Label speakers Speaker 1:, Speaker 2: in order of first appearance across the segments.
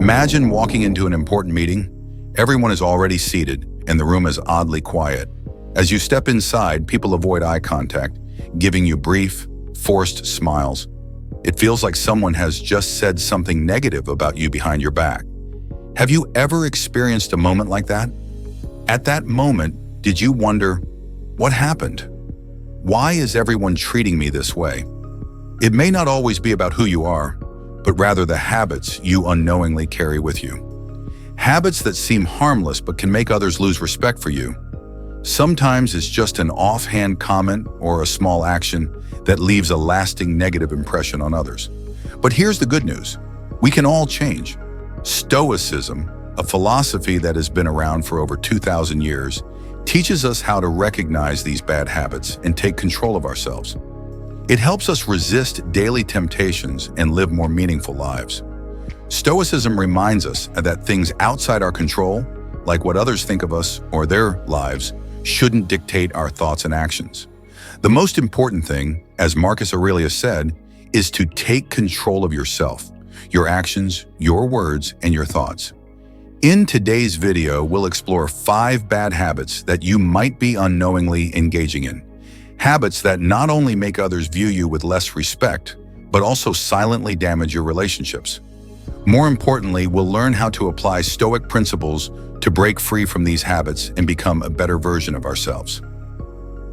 Speaker 1: Imagine walking into an important meeting. Everyone is already seated, and the room is oddly quiet. As you step inside, people avoid eye contact, giving you brief, forced smiles. It feels like someone has just said something negative about you behind your back. Have you ever experienced a moment like that? At that moment, did you wonder, what happened? Why is everyone treating me this way? It may not always be about who you are, but rather the habits you unknowingly carry with you. Habits that seem harmless but can make others lose respect for you. Sometimes it's just an offhand comment or a small action that leaves a lasting negative impression on others. But here's the good news. We can all change. Stoicism, a philosophy that has been around for over 2,000 years, teaches us how to recognize these bad habits and take control of ourselves. It helps us resist daily temptations and live more meaningful lives. Stoicism reminds us that things outside our control, like what others think of us or their lives, shouldn't dictate our thoughts and actions. The most important thing, as Marcus Aurelius said, is to take control of yourself, your actions, your words, and your thoughts. In today's video, we'll explore 5 bad habits that you might be unknowingly engaging in. Habits that not only make others view you with less respect, but also silently damage your relationships. More importantly, we'll learn how to apply Stoic principles to break free from these habits and become a better version of ourselves.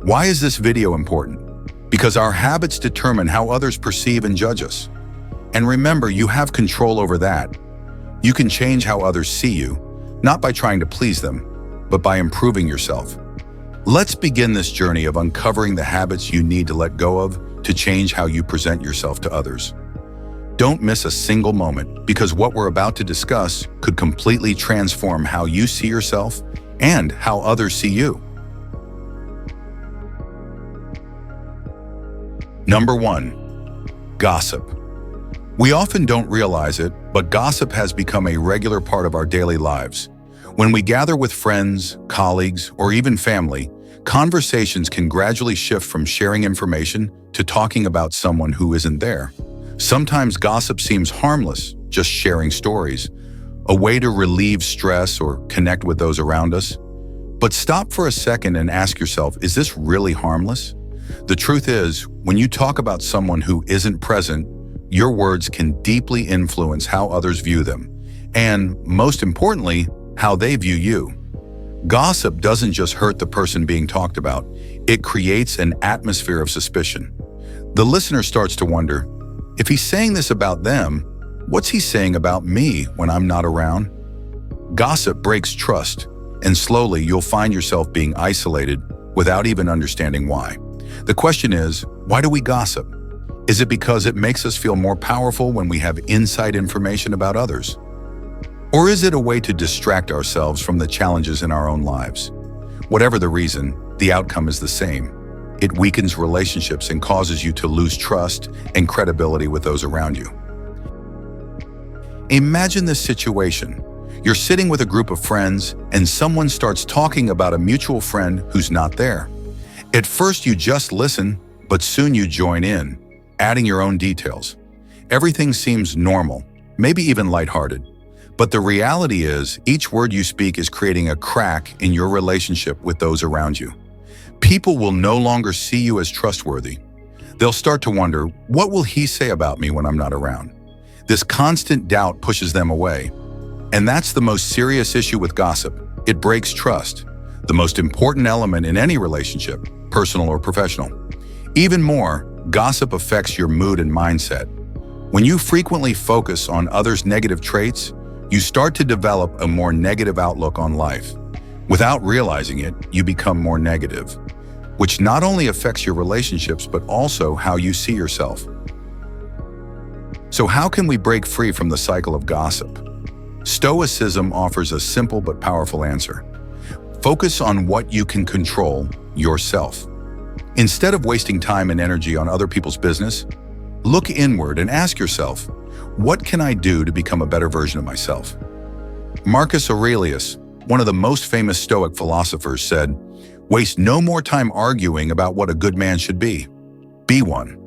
Speaker 1: Why is this video important? Because our habits determine how others perceive and judge us. And remember, you have control over that. You can change how others see you, not by trying to please them, but by improving yourself. Let's begin this journey of uncovering the habits you need to let go of to change how you present yourself to others. Don't miss a single moment, because what we're about to discuss could completely transform how you see yourself and how others see you. Number 1. Gossip. We often don't realize it, but gossip has become a regular part of our daily lives. When we gather with friends, colleagues, or even family, conversations can gradually shift from sharing information to talking about someone who isn't there. Sometimes gossip seems harmless, just sharing stories, a way to relieve stress or connect with those around us. But stop for a second and ask yourself, is this really harmless? The truth is, when you talk about someone who isn't present, your words can deeply influence how others view them, and most importantly, how they view you. Gossip doesn't just hurt the person being talked about, it creates an atmosphere of suspicion. The listener starts to wonder, if he's saying this about them, what's he saying about me when I'm not around? Gossip breaks trust, and slowly you'll find yourself being isolated without even understanding why. The question is, why do we gossip? Is it because it makes us feel more powerful when we have inside information about others? Or is it a way to distract ourselves from the challenges in our own lives? Whatever the reason, the outcome is the same. It weakens relationships and causes you to lose trust and credibility with those around you. Imagine this situation. You're sitting with a group of friends and someone starts talking about a mutual friend who's not there. At first you just listen, but soon you join in, adding your own details. Everything seems normal, maybe even lighthearted. But the reality is, each word you speak is creating a crack in your relationship with those around you. People will no longer see you as trustworthy. They'll start to wonder, what will he say about me when I'm not around? This constant doubt pushes them away. And that's the most serious issue with gossip. It breaks trust, the most important element in any relationship, personal or professional. Even more, gossip affects your mood and mindset. When you frequently focus on others' negative traits, you start to develop a more negative outlook on life. Without realizing it, you become more negative, which not only affects your relationships, but also how you see yourself. So how can we break free from the cycle of gossip? Stoicism offers a simple but powerful answer. Focus on what you can control, yourself. Instead of wasting time and energy on other people's business, look inward and ask yourself, what can I do to become a better version of myself? Marcus Aurelius, one of the most famous Stoic philosophers, said, "Waste no more time arguing about what a good man should be. Be one."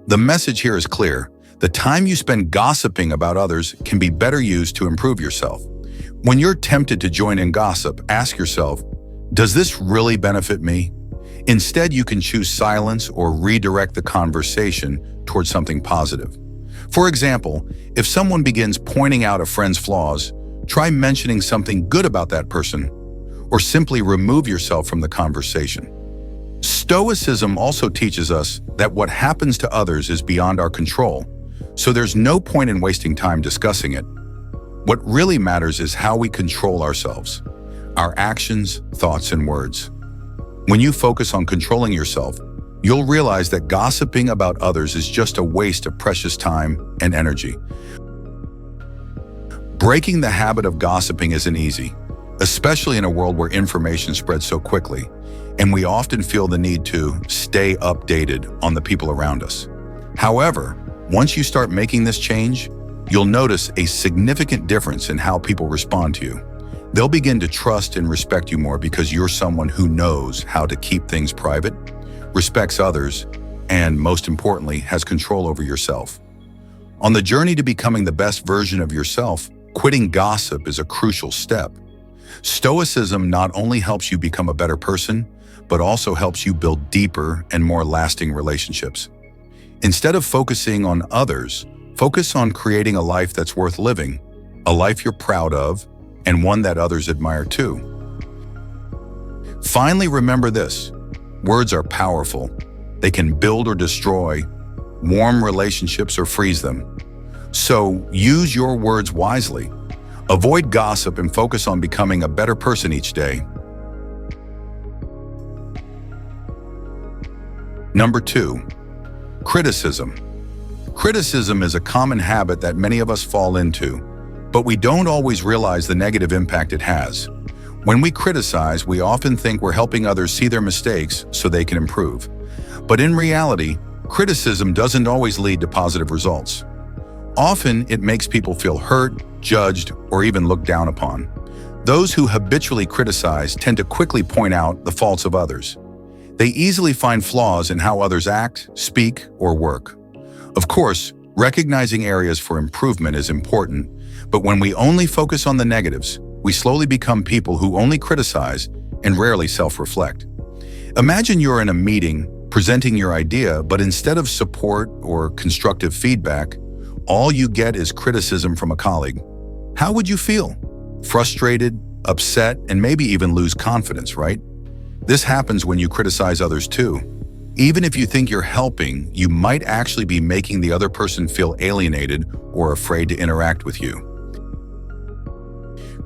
Speaker 1: The message here is clear. The time you spend gossiping about others can be better used to improve yourself. When you're tempted to join in gossip, ask yourself, does this really benefit me? Instead, you can choose silence or redirect the conversation towards something positive. For example, if someone begins pointing out a friend's flaws, try mentioning something good about that person, or simply remove yourself from the conversation. Stoicism also teaches us that what happens to others is beyond our control, so there's no point in wasting time discussing it. What really matters is how we control ourselves, our actions, thoughts, and words. When you focus on controlling yourself, you'll realize that gossiping about others is just a waste of precious time and energy. Breaking the habit of gossiping isn't easy, especially in a world where information spreads so quickly, and we often feel the need to stay updated on the people around us. However, once you start making this change, you'll notice a significant difference in how people respond to you. They'll begin to trust and respect you more because you're someone who knows how to keep things private, respects others, and most importantly, has control over yourself. On the journey to becoming the best version of yourself, quitting gossip is a crucial step. Stoicism not only helps you become a better person, but also helps you build deeper and more lasting relationships. Instead of focusing on others, focus on creating a life that's worth living, a life you're proud of, and one that others admire too. Finally, remember this: words are powerful. They can build or destroy, warm relationships or freeze them. So use your words wisely. Avoid gossip and focus on becoming a better person each day. Number 2, criticism. Criticism is a common habit that many of us fall into, but we don't always realize the negative impact it has. When we criticize, we often think we're helping others see their mistakes so they can improve. But in reality, criticism doesn't always lead to positive results. Often, it makes people feel hurt, judged, or even looked down upon. Those who habitually criticize tend to quickly point out the faults of others. They easily find flaws in how others act, speak, or work. Of course, recognizing areas for improvement is important, but when we only focus on the negatives, we slowly become people who only criticize and rarely self-reflect. Imagine you're in a meeting presenting your idea, but instead of support or constructive feedback, all you get is criticism from a colleague. How would you feel? Frustrated, upset, and maybe even lose confidence, right? This happens when you criticize others too. Even if you think you're helping, you might actually be making the other person feel alienated or afraid to interact with you.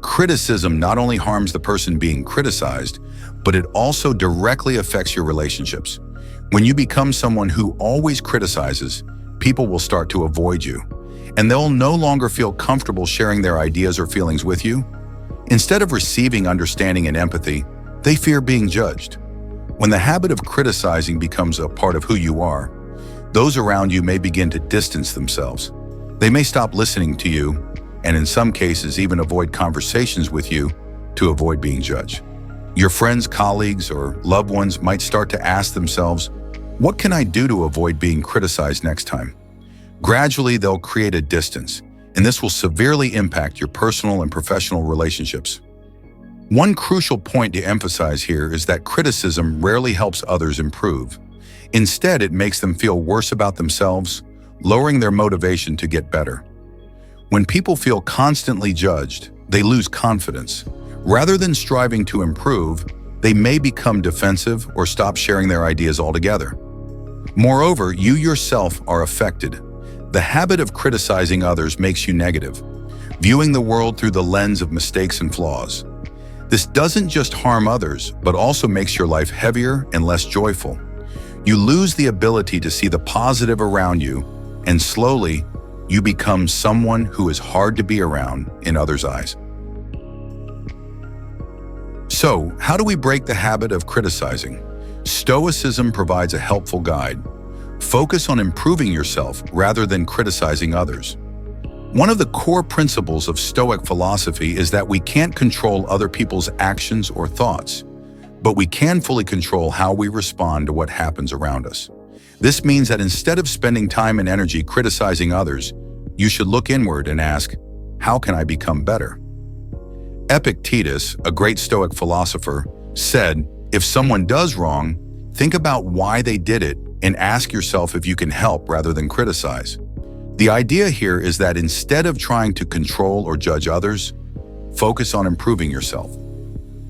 Speaker 1: Criticism not only harms the person being criticized, but it also directly affects your relationships. When you become someone who always criticizes, people will start to avoid you, and they'll no longer feel comfortable sharing their ideas or feelings with you. Instead of receiving understanding and empathy, they fear being judged. When the habit of criticizing becomes a part of who you are, those around you may begin to distance themselves. They may stop listening to you, and in some cases even avoid conversations with you to avoid being judged. Your friends, colleagues, or loved ones might start to ask themselves, what can I do to avoid being criticized next time? Gradually, they'll create a distance, and this will severely impact your personal and professional relationships. One crucial point to emphasize here is that criticism rarely helps others improve. Instead, it makes them feel worse about themselves, lowering their motivation to get better. When people feel constantly judged, they lose confidence. Rather than striving to improve, they may become defensive or stop sharing their ideas altogether. Moreover, you yourself are affected. The habit of criticizing others makes you negative, viewing the world through the lens of mistakes and flaws. This doesn't just harm others, but also makes your life heavier and less joyful. You lose the ability to see the positive around you, and slowly, you become someone who is hard to be around in others' eyes. So, how do we break the habit of criticizing? Stoicism provides a helpful guide. Focus on improving yourself rather than criticizing others. One of the core principles of Stoic philosophy is that we can't control other people's actions or thoughts, but we can fully control how we respond to what happens around us. This means that instead of spending time and energy criticizing others, you should look inward and ask, how can I become better? Epictetus, a great Stoic philosopher, said, if someone does wrong, think about why they did it and ask yourself if you can help rather than criticize. The idea here is that instead of trying to control or judge others, focus on improving yourself.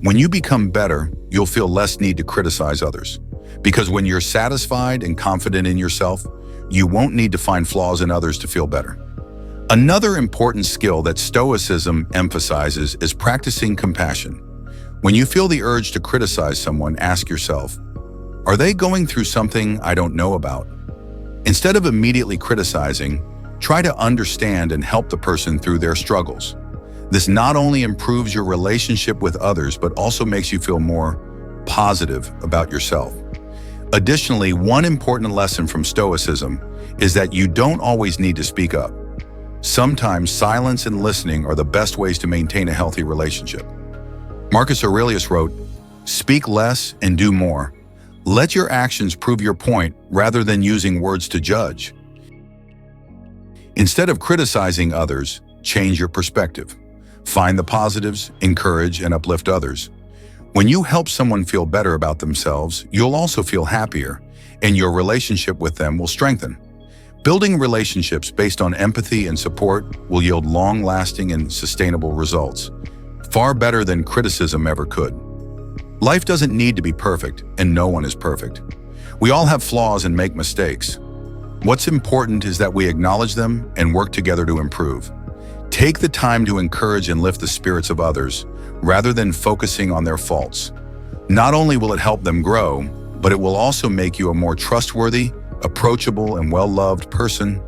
Speaker 1: When you become better, you'll feel less need to criticize others. Because when you're satisfied and confident in yourself, you won't need to find flaws in others to feel better. Another important skill that Stoicism emphasizes is practicing compassion. When you feel the urge to criticize someone, ask yourself, are they going through something I don't know about? Instead of immediately criticizing, try to understand and help the person through their struggles. This not only improves your relationship with others, but also makes you feel more positive about yourself. Additionally, one important lesson from Stoicism is that you don't always need to speak up. Sometimes silence and listening are the best ways to maintain a healthy relationship. Marcus Aurelius wrote, "Speak less and do more. Let your actions prove your point rather than using words to judge." Instead of criticizing others, change your perspective. Find the positives, encourage, and uplift others. When you help someone feel better about themselves, you'll also feel happier, and your relationship with them will strengthen. Building relationships based on empathy and support will yield long-lasting and sustainable results, far better than criticism ever could. Life doesn't need to be perfect, and no one is perfect. We all have flaws and make mistakes. What's important is that we acknowledge them and work together to improve. Take the time to encourage and lift the spirits of others, rather than focusing on their faults. Not only will it help them grow, but it will also make you a more trustworthy, approachable, and well-loved person.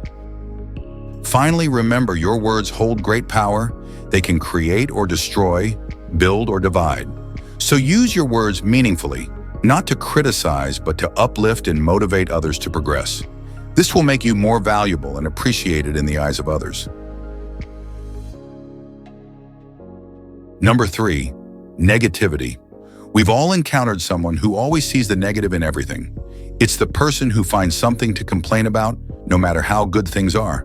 Speaker 1: Finally, remember, your words hold great power. They can create or destroy, build or divide. So use your words meaningfully, not to criticize, but to uplift and motivate others to progress. This will make you more valuable and appreciated in the eyes of others. Number 3, negativity. We've all encountered someone who always sees the negative in everything. It's the person who finds something to complain about, no matter how good things are.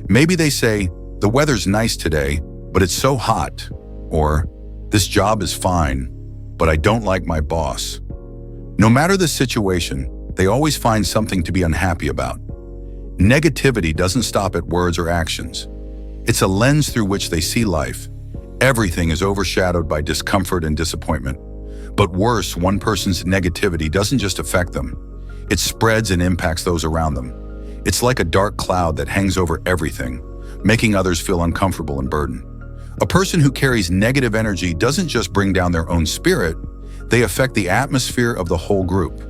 Speaker 1: Maybe they say, the weather's nice today, but it's so hot. Or, this job is fine, but I don't like my boss. No matter the situation, they always find something to be unhappy about. Negativity doesn't stop at words or actions. It's a lens through which they see life. Everything is overshadowed by discomfort and disappointment. But worse, one person's negativity doesn't just affect them. It spreads and impacts those around them. It's like a dark cloud that hangs over everything, making others feel uncomfortable and burdened. A person who carries negative energy doesn't just bring down their own spirit, they affect the atmosphere of the whole group.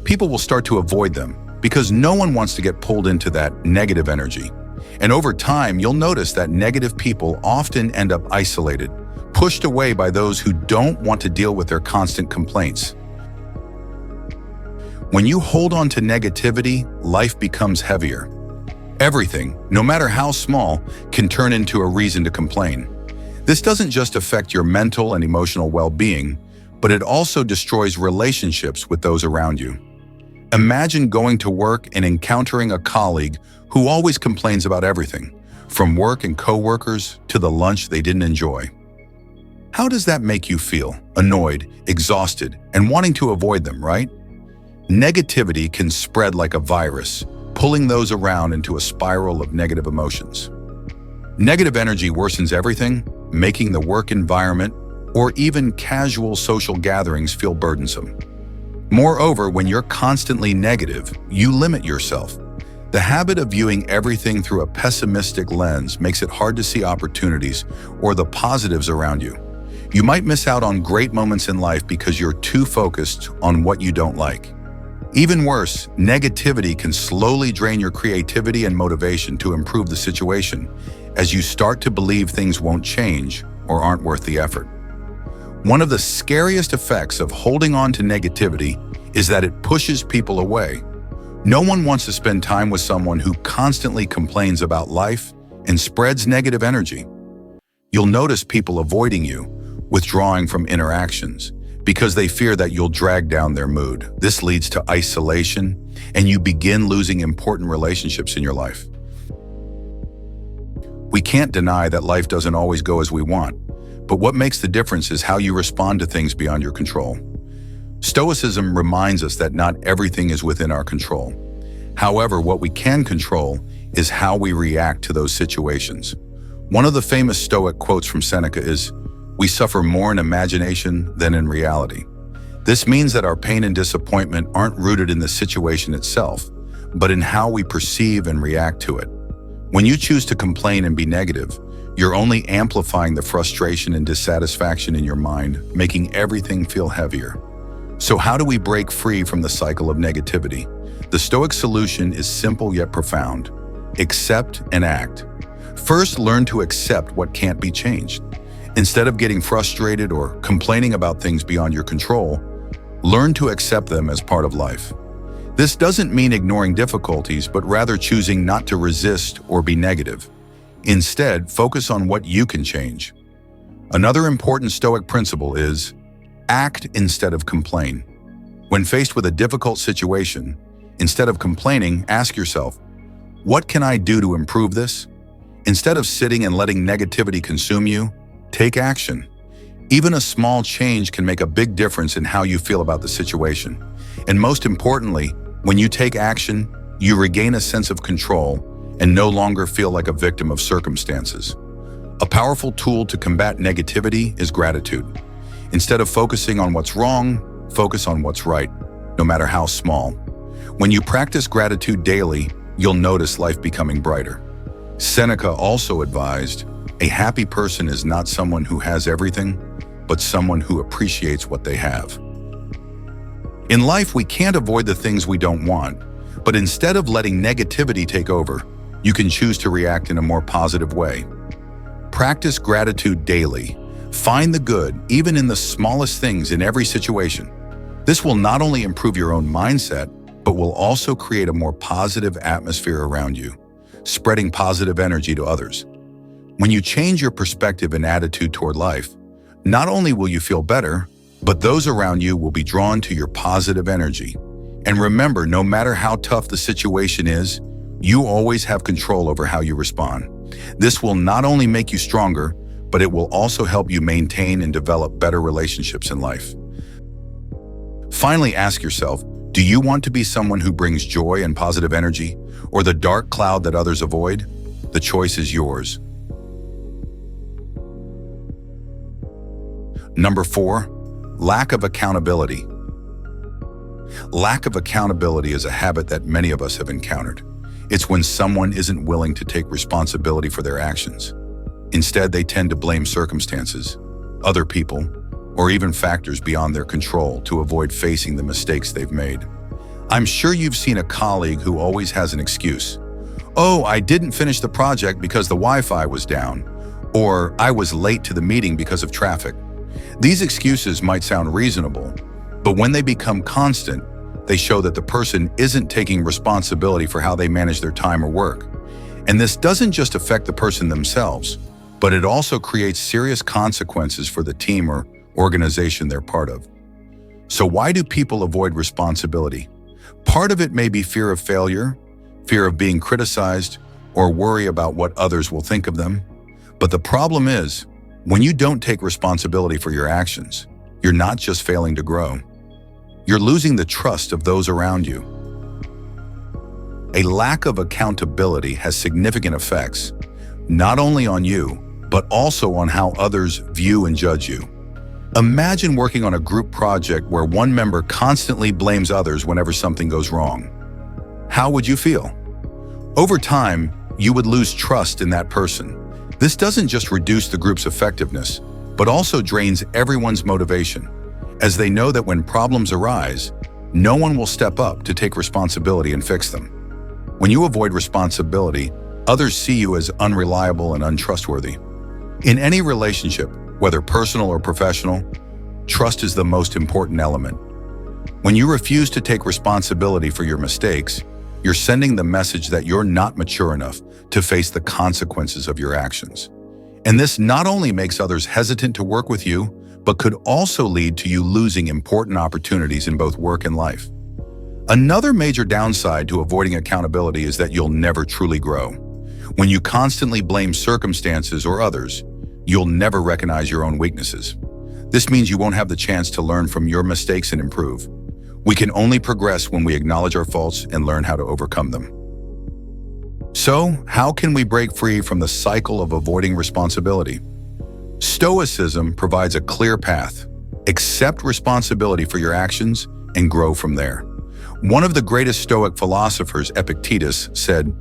Speaker 1: People will start to avoid them because no one wants to get pulled into that negative energy. And over time, you'll notice that negative people often end up isolated, pushed away by those who don't want to deal with their constant complaints. When you hold on to negativity, life becomes heavier. Everything, no matter how small, can turn into a reason to complain. This doesn't just affect your mental and emotional well-being, but it also destroys relationships with those around you. Imagine going to work and encountering a colleague who always complains about everything, from work and coworkers to the lunch they didn't enjoy. How does that make you feel? Annoyed, exhausted, and wanting to avoid them, right? Negativity can spread like a virus, pulling those around into a spiral of negative emotions. Negative energy worsens everything, making the work environment or even casual social gatherings feel burdensome. Moreover, when you're constantly negative, you limit yourself. The habit of viewing everything through a pessimistic lens makes it hard to see opportunities or the positives around you. You might miss out on great moments in life because you're too focused on what you don't like. Even worse, negativity can slowly drain your creativity and motivation to improve the situation as you start to believe things won't change or aren't worth the effort. One of the scariest effects of holding on to negativity is that it pushes people away. No one wants to spend time with someone who constantly complains about life and spreads negative energy. You'll notice people avoiding you, withdrawing from interactions, because they fear that you'll drag down their mood. This leads to isolation, and you begin losing important relationships in your life. We can't deny that life doesn't always go as we want, but what makes the difference is how you respond to things beyond your control. Stoicism reminds us that not everything is within our control. However, what we can control is how we react to those situations. One of the famous Stoic quotes from Seneca is, "We suffer more in imagination than in reality." This means that our pain and disappointment aren't rooted in the situation itself, but in how we perceive and react to it. When you choose to complain and be negative, you're only amplifying the frustration and dissatisfaction in your mind, making everything feel heavier. So how do we break free from the cycle of negativity? The Stoic solution is simple yet profound. Accept and act. First, learn to accept what can't be changed. Instead of getting frustrated or complaining about things beyond your control, learn to accept them as part of life. This doesn't mean ignoring difficulties, but rather choosing not to resist or be negative. Instead, focus on what you can change. Another important Stoic principle is act instead of complain. When faced with a difficult situation, instead of complaining, ask yourself, what can I do to improve this? Instead of sitting and letting negativity consume you, take action. Even a small change can make a big difference in how you feel about the situation. And most importantly, when you take action, you regain a sense of control and no longer feel like a victim of circumstances. A powerful tool to combat negativity is gratitude. Instead of focusing on what's wrong, focus on what's right, no matter how small. When you practice gratitude daily, you'll notice life becoming brighter. Seneca also advised, a happy person is not someone who has everything, but someone who appreciates what they have. In life, we can't avoid the things we don't want, but instead of letting negativity take over, you can choose to react in a more positive way. Practice gratitude daily. Find the good, even in the smallest things in every situation. This will not only improve your own mindset, but will also create a more positive atmosphere around you, spreading positive energy to others. When you change your perspective and attitude toward life, not only will you feel better, but those around you will be drawn to your positive energy. And remember, no matter how tough the situation is, you always have control over how you respond. This will not only make you stronger, but it will also help you maintain and develop better relationships in life. Finally, ask yourself, do you want to be someone who brings joy and positive energy, or the dark cloud that others avoid? The choice is yours. Number 4, lack of accountability. Lack of accountability is a habit that many of us have encountered. It's when someone isn't willing to take responsibility for their actions. Instead, they tend to blame circumstances, other people, or even factors beyond their control to avoid facing the mistakes they've made. I'm sure you've seen a colleague who always has an excuse. Oh, I didn't finish the project because the Wi-Fi was down, or I was late to the meeting because of traffic. These excuses might sound reasonable, but when they become constant, they show that the person isn't taking responsibility for how they manage their time or work. And this doesn't just affect the person themselves, but it also creates serious consequences for the team or organization they're part of. So why do people avoid responsibility? Part of it may be fear of failure, fear of being criticized, or worry about what others will think of them. But the problem is, when you don't take responsibility for your actions, you're not just failing to grow. You're losing the trust of those around you. A lack of accountability has significant effects, not only on you, but also on how others view and judge you. Imagine working on a group project where one member constantly blames others whenever something goes wrong. How would you feel? Over time, you would lose trust in that person. This doesn't just reduce the group's effectiveness, but also drains everyone's motivation, as they know that when problems arise, no one will step up to take responsibility and fix them. When you avoid responsibility, others see you as unreliable and untrustworthy. In any relationship, whether personal or professional, trust is the most important element. When you refuse to take responsibility for your mistakes, you're sending the message that you're not mature enough to face the consequences of your actions. And this not only makes others hesitant to work with you, but could also lead to you losing important opportunities in both work and life. Another major downside to avoiding accountability is that you'll never truly grow. When you constantly blame circumstances or others, you'll never recognize your own weaknesses. This means you won't have the chance to learn from your mistakes and improve. We can only progress when we acknowledge our faults and learn how to overcome them. So, how can we break free from the cycle of avoiding responsibility? Stoicism provides a clear path. Accept responsibility for your actions and grow from there. One of the greatest Stoic philosophers, Epictetus, said,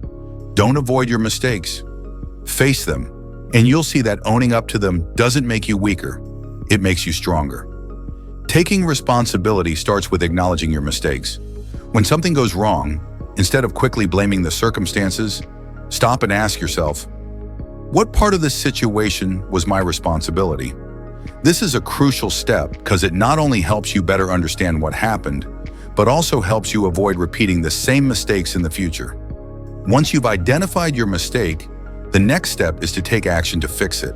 Speaker 1: "Don't avoid your mistakes. Face them, and you'll see that owning up to them doesn't make you weaker. It makes you stronger." Taking responsibility starts with acknowledging your mistakes. When something goes wrong, instead of quickly blaming the circumstances, stop and ask yourself, what part of this situation was my responsibility? This is a crucial step because it not only helps you better understand what happened, but also helps you avoid repeating the same mistakes in the future. Once you've identified your mistake, the next step is to take action to fix it.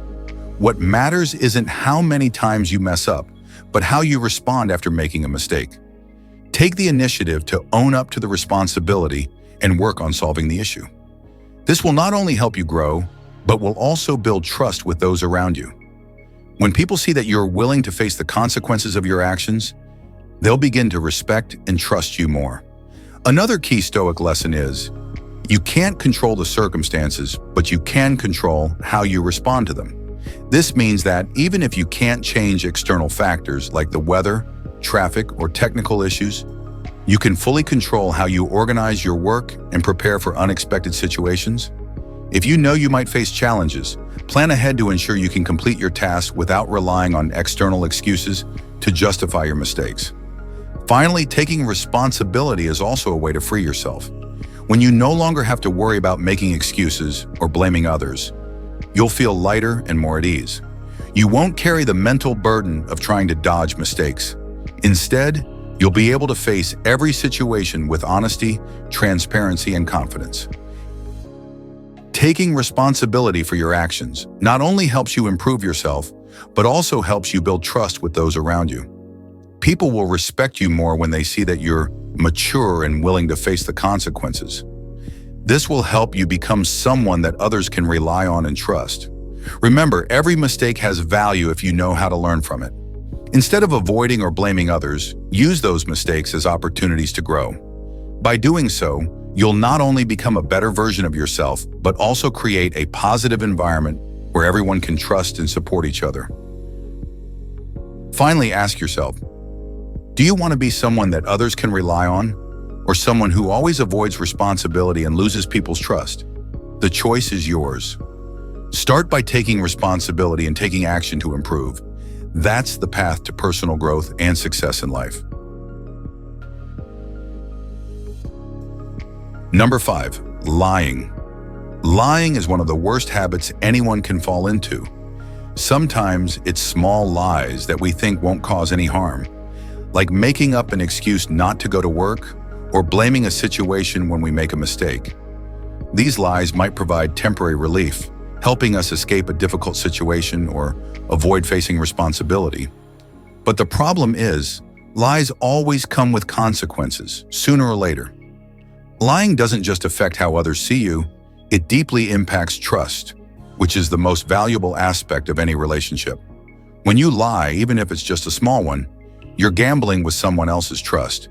Speaker 1: What matters isn't how many times you mess up, but how you respond after making a mistake. Take the initiative to own up to the responsibility and work on solving the issue. This will not only help you grow, but will also build trust with those around you. When people see that you're willing to face the consequences of your actions, they'll begin to respect and trust you more. Another key Stoic lesson is, you can't control the circumstances, but you can control how you respond to them. This means that even if you can't change external factors like the weather, traffic, or technical issues, you can fully control how you organize your work and prepare for unexpected situations. If you know you might face challenges, plan ahead to ensure you can complete your tasks without relying on external excuses to justify your mistakes. Finally, taking responsibility is also a way to free yourself. When you no longer have to worry about making excuses or blaming others, you'll feel lighter and more at ease. You won't carry the mental burden of trying to dodge mistakes. Instead, you'll be able to face every situation with honesty, transparency, and confidence. Taking responsibility for your actions not only helps you improve yourself, but also helps you build trust with those around you. People will respect you more when they see that you're mature and willing to face the consequences. This will help you become someone that others can rely on and trust. Remember, every mistake has value if you know how to learn from it. Instead of avoiding or blaming others, use those mistakes as opportunities to grow. By doing so, you'll not only become a better version of yourself, but also create a positive environment where everyone can trust and support each other. Finally, ask yourself, do you want to be someone that others can rely on, or someone who always avoids responsibility and loses people's trust? The choice is yours. Start by taking responsibility and taking action to improve. That's the path to personal growth and success in life. Number 5, lying. Lying is one of the worst habits anyone can fall into. Sometimes it's small lies that we think won't cause any harm, like making up an excuse not to go to work or blaming a situation when we make a mistake. These lies might provide temporary relief, helping us escape a difficult situation or avoid facing responsibility. But the problem is, lies always come with consequences, sooner or later. Lying doesn't just affect how others see you, it deeply impacts trust, which is the most valuable aspect of any relationship. When you lie, even if it's just a small one, you're gambling with someone else's trust.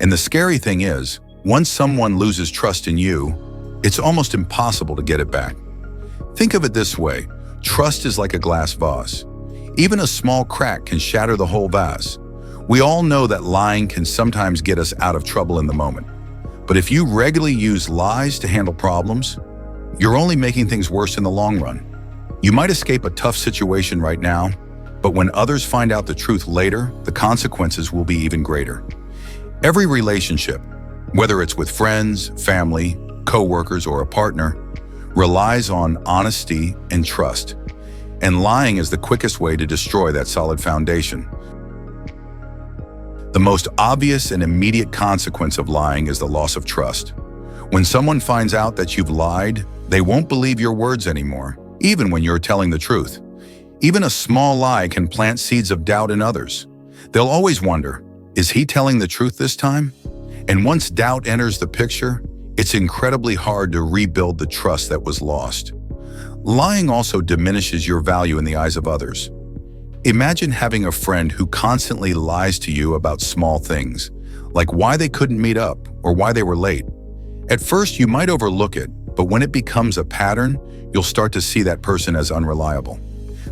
Speaker 1: And the scary thing is, once someone loses trust in you, it's almost impossible to get it back. Think of it this way, trust is like a glass vase. Even a small crack can shatter the whole vase. We all know that lying can sometimes get us out of trouble in the moment. But if you regularly use lies to handle problems, you're only making things worse in the long run. You might escape a tough situation right now, but when others find out the truth later, the consequences will be even greater. Every relationship, whether it's with friends, family, co-workers, or a partner, relies on honesty and trust. And lying is the quickest way to destroy that solid foundation. The most obvious and immediate consequence of lying is the loss of trust. When someone finds out that you've lied, they won't believe your words anymore. even when you're telling the truth. Even a small lie can plant seeds of doubt in others. They'll always wonder, is he telling the truth this time? And once doubt enters the picture, it's incredibly hard to rebuild the trust that was lost. Lying also diminishes your value in the eyes of others. Imagine having a friend who constantly lies to you about small things, like why they couldn't meet up or why they were late. At first, you might overlook it, but when it becomes a pattern, you'll start to see that person as unreliable.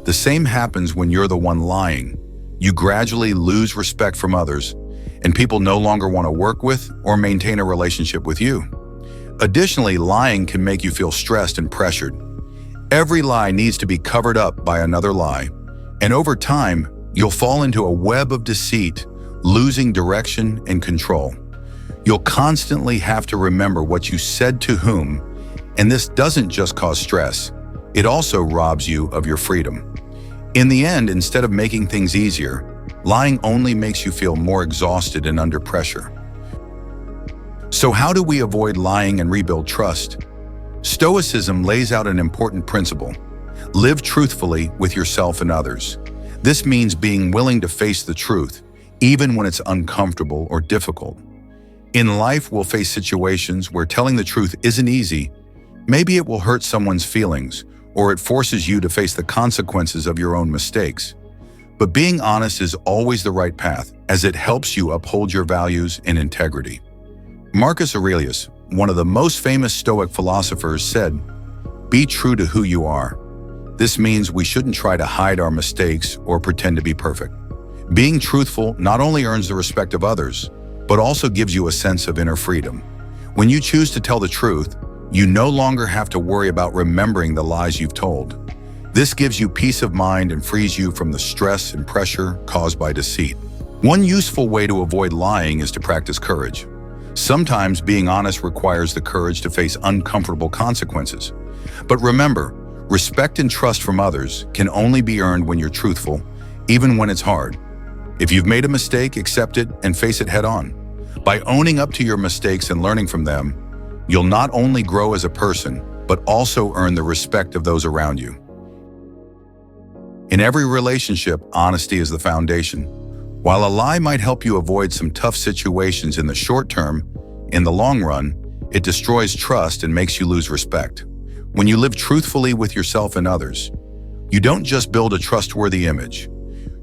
Speaker 1: The same happens when you're the one lying. You gradually lose respect from others, and people no longer want to work with or maintain a relationship with you. Additionally, lying can make you feel stressed and pressured. Every lie needs to be covered up by another lie, and over time, you'll fall into a web of deceit, losing direction and control. You'll constantly have to remember what you said to whom, and this doesn't just cause stress, it also robs you of your freedom. In the end, instead of making things easier, lying only makes you feel more exhausted and under pressure. So how do we avoid lying and rebuild trust? Stoicism lays out an important principle. Live truthfully with yourself and others. This means being willing to face the truth, even when it's uncomfortable or difficult. In life, we'll face situations where telling the truth isn't easy. Maybe it will hurt someone's feelings, or it forces you to face the consequences of your own mistakes. But being honest is always the right path, as it helps you uphold your values and integrity. Marcus Aurelius, one of the most famous Stoic philosophers, said, "Be true to who you are." This means we shouldn't try to hide our mistakes or pretend to be perfect. Being truthful not only earns the respect of others, but also gives you a sense of inner freedom. When you choose to tell the truth, you no longer have to worry about remembering the lies you've told. This gives you peace of mind and frees you from the stress and pressure caused by deceit. One useful way to avoid lying is to practice courage. Sometimes being honest requires the courage to face uncomfortable consequences. But remember, respect and trust from others can only be earned when you're truthful, even when it's hard. If you've made a mistake, accept it and face it head on. By owning up to your mistakes and learning from them, you'll not only grow as a person, but also earn the respect of those around you. In every relationship, honesty is the foundation. While a lie might help you avoid some tough situations in the short term, in the long run, it destroys trust and makes you lose respect. When you live truthfully with yourself and others, you don't just build a trustworthy image.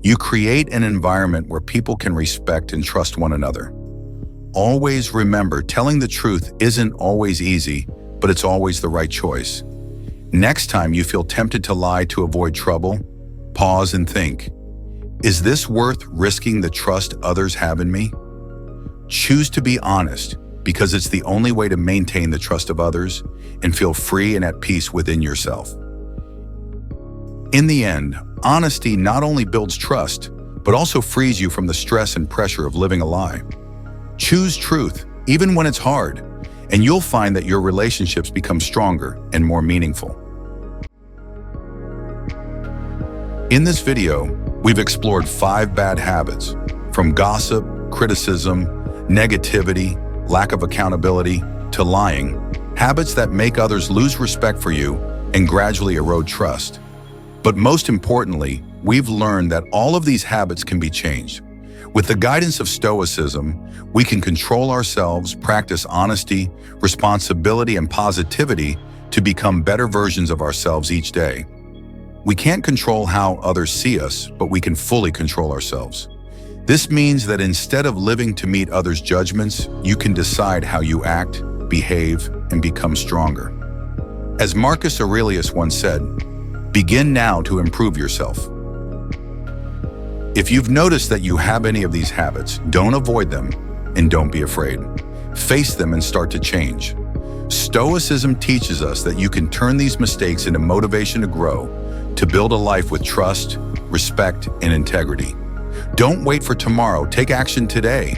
Speaker 1: You create an environment where people can respect and trust one another. Always remember, telling the truth isn't always easy, but it's always the right choice. Next time you feel tempted to lie to avoid trouble, pause and think, is this worth risking the trust others have in me? Choose to be honest, because it's the only way to maintain the trust of others and feel free and at peace within yourself. In the end, honesty not only builds trust, but also frees you from the stress and pressure of living a lie. Choose truth, even when it's hard, and you'll find that your relationships become stronger and more meaningful. In this video, we've explored 5 bad habits, from gossip, criticism, negativity, lack of accountability, to lying, habits that make others lose respect for you and gradually erode trust. But most importantly, we've learned that all of these habits can be changed. With the guidance of Stoicism, we can control ourselves, practice honesty, responsibility, and positivity to become better versions of ourselves each day. We can't control how others see us, but we can fully control ourselves. This means that instead of living to meet others' judgments, you can decide how you act, behave, and become stronger. As Marcus Aurelius once said, "Begin now to improve yourself." If you've noticed that you have any of these habits, don't avoid them and don't be afraid. Face them and start to change. Stoicism teaches us that you can turn these mistakes into motivation to grow, to build a life with trust, respect, and integrity. Don't wait for tomorrow, take action today.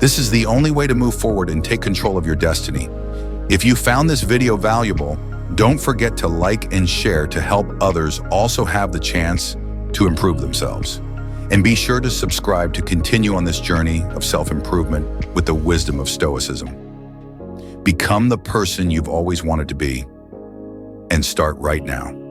Speaker 1: This is the only way to move forward and take control of your destiny. If you found this video valuable, don't forget to like and share to help others also have the chance to improve themselves. And be sure to subscribe to continue on this journey of self-improvement with the wisdom of Stoicism. Become the person you've always wanted to be. and start right now.